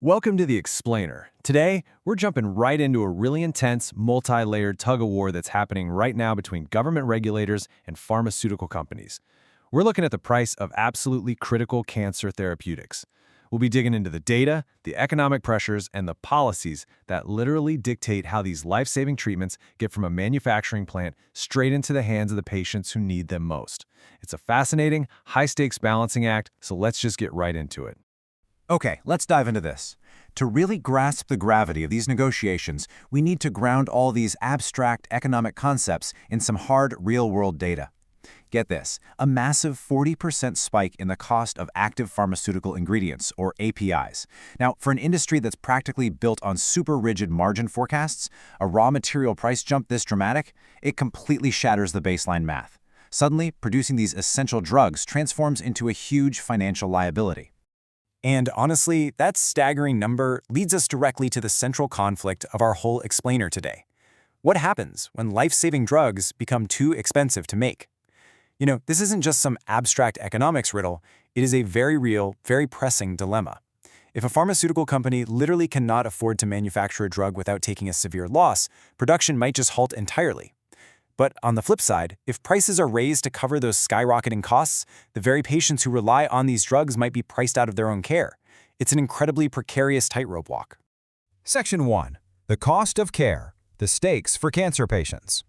Welcome to The Explainer. Today, we're jumping right into a really intense, multi-layered tug-of-war that's happening right now between government regulators and pharmaceutical companies. We're looking at the price of absolutely critical cancer therapeutics. We'll be digging into the data, the economic pressures, and the policies that literally dictate how these life-saving treatments get from a manufacturing plant straight into the hands of the patients who need them most. It's a fascinating, high-stakes balancing act, so let's just get right into it. Okay, let's dive into this. To really grasp the gravity of these negotiations, we need to ground all these abstract economic concepts in some hard, real-world data. Get this, a massive 40% spike in the cost of active pharmaceutical ingredients, or APIs. Now, for an industry that's practically built on super rigid margin forecasts, a raw material price jump this dramatic, it completely shatters the baseline math. Suddenly, producing these essential drugs transforms into a huge financial liability. And honestly, that staggering number leads us directly to the central conflict of our whole explainer today. What happens when life-saving drugs become too expensive to make? This isn't just some abstract economics riddle, it is a very real, very pressing dilemma. If a pharmaceutical company literally cannot afford to manufacture a drug without taking a severe loss, production might just halt entirely. But on the flip side, if prices are raised to cover those skyrocketing costs, the very patients who rely on these drugs might be priced out of their own care. It's an incredibly precarious tightrope walk. Section 1. The cost of care. The stakes for cancer patients.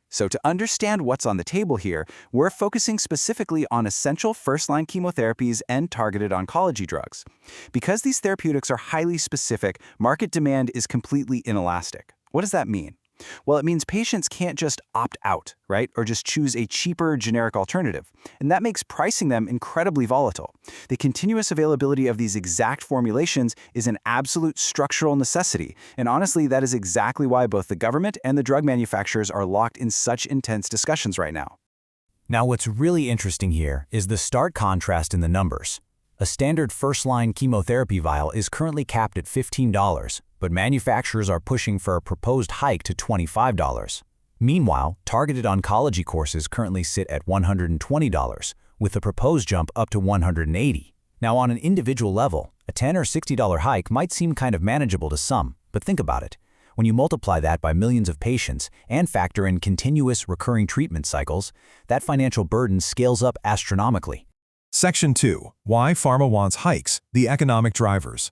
So to understand what's on the table here, we're focusing specifically on essential first-line chemotherapies and targeted oncology drugs. Because these therapeutics are highly specific, market demand is completely inelastic. What does that mean? Well, it means patients can't just opt out, right? Or just choose a cheaper generic alternative. And that makes pricing them incredibly volatile. The continuous availability of these exact formulations is an absolute structural necessity. And honestly, that is exactly why both the government and the drug manufacturers are locked in such intense discussions right now. Now, what's really interesting here is the stark contrast in the numbers. A standard first-line chemotherapy vial is currently capped at $15, but manufacturers are pushing for a proposed hike to $25. Meanwhile, targeted oncology courses currently sit at $120, with the proposed jump up to $180. Now, on an individual level, a $10 or $60 hike might seem kind of manageable to some, but think about it. When you multiply that by millions of patients and factor in continuous recurring treatment cycles, that financial burden scales up astronomically. Section 2. Why Pharma wants hikes. The economic drivers.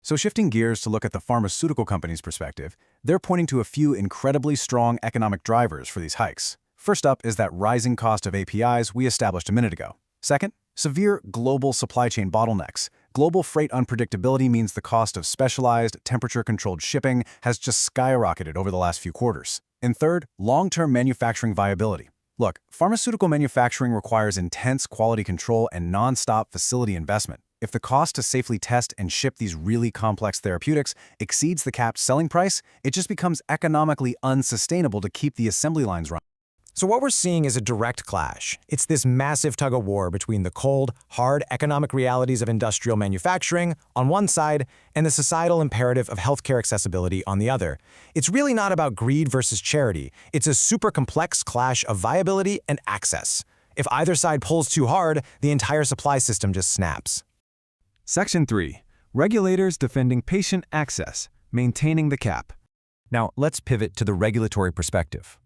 So shifting gears to look at the pharmaceutical company's perspective, they're pointing to a few incredibly strong economic drivers for these hikes. First up is that rising cost of APIs we established a minute ago. Second, severe global supply chain bottlenecks. Global freight unpredictability means the cost of specialized, temperature-controlled shipping has just skyrocketed over the last few quarters. And third, long-term manufacturing viability. Look, pharmaceutical manufacturing requires intense quality control and non-stop facility investment. If the cost to safely test and ship these really complex therapeutics exceeds the capped selling price, it just becomes economically unsustainable to keep the assembly lines running. So what we're seeing is a direct clash. It's this massive tug-of-war between the cold, hard economic realities of industrial manufacturing on one side and the societal imperative of healthcare accessibility on the other. It's really not about greed versus charity. It's a super complex clash of viability and access. If either side pulls too hard, the entire supply system just snaps. Section 3. Regulators defending patient access, maintaining the cap. Now, let's pivot to the regulatory perspective.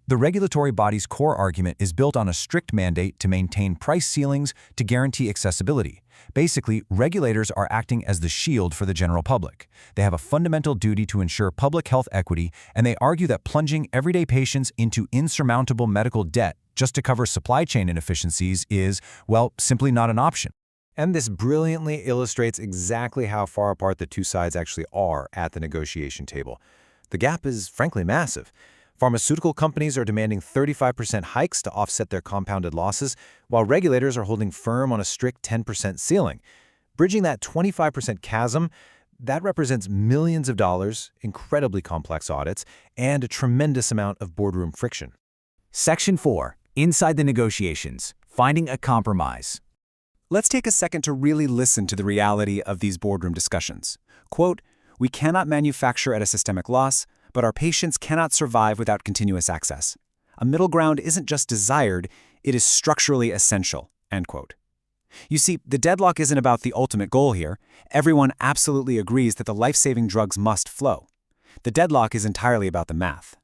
The regulatory body's core argument is built on a strict mandate to maintain price ceilings to guarantee accessibility. Basically, regulators are acting as the shield for the general public. They have a fundamental duty to ensure public health equity, and they argue that plunging everyday patients into insurmountable medical debt just to cover supply chain inefficiencies is, well, simply not an option. And this brilliantly illustrates exactly how far apart the two sides actually are at the negotiation table. The gap is frankly massive. Pharmaceutical companies are demanding 35% hikes to offset their compounded losses, while regulators are holding firm on a strict 10% ceiling. Bridging that 25% chasm, that represents millions of dollars, incredibly complex audits, and a tremendous amount of boardroom friction. Section 4. Inside the negotiations. Finding a compromise. Let's take a second to really listen to the reality of these boardroom discussions. Quote, "We cannot manufacture at a systemic loss, but our patients cannot survive without continuous access. A middle ground isn't just desired, it is structurally essential." End quote. You see, the deadlock isn't about the ultimate goal here. Everyone absolutely agrees that the life-saving drugs must flow. The deadlock is entirely about the math.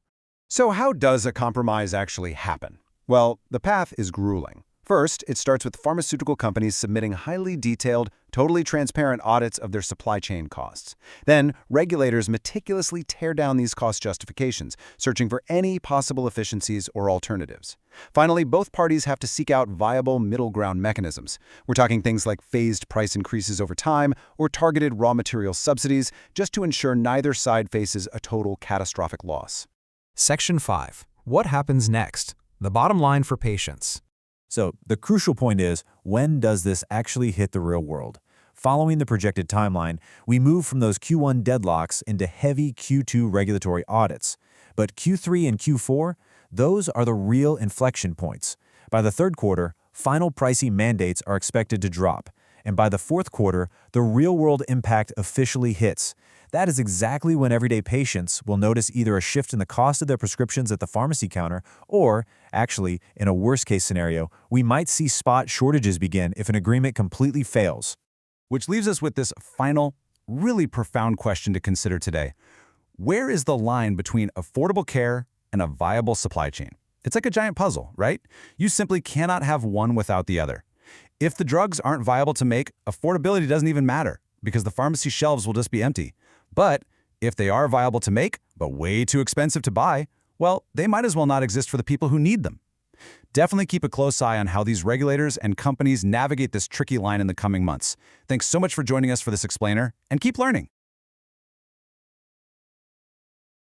So how does a compromise actually happen? Well, the path is grueling. First, it starts with pharmaceutical companies submitting highly detailed, totally transparent audits of their supply chain costs. Then, regulators meticulously tear down these cost justifications, searching for any possible efficiencies or alternatives. Finally, both parties have to seek out viable middle ground mechanisms. We're talking things like phased price increases over time or targeted raw material subsidies, just to ensure neither side faces a total catastrophic loss. Section 5. What happens next? The bottom line for patients. So the crucial point is, when does this actually hit the real world? Following the projected timeline, we move from those Q1 deadlocks into heavy Q2 regulatory audits. But Q3 and Q4, those are the real inflection points. By the third quarter, final pricing mandates are expected to drop. And by the fourth quarter, the real-world impact officially hits. That is exactly when everyday patients will notice either a shift in the cost of their prescriptions at the pharmacy counter or, actually, in a worst-case scenario, we might see spot shortages begin if an agreement completely fails. Which leaves us with this final, really profound question to consider today. Where is the line between affordable care and a viable supply chain? It's like a giant puzzle, right? You simply cannot have one without the other. If the drugs aren't viable to make, affordability doesn't even matter, because the pharmacy shelves will just be empty. But if they are viable to make, but way too expensive to buy, well, they might as well not exist for the people who need them. Definitely keep a close eye on how these regulators and companies navigate this tricky line in the coming months. Thanks so much for joining us for this explainer, and keep learning.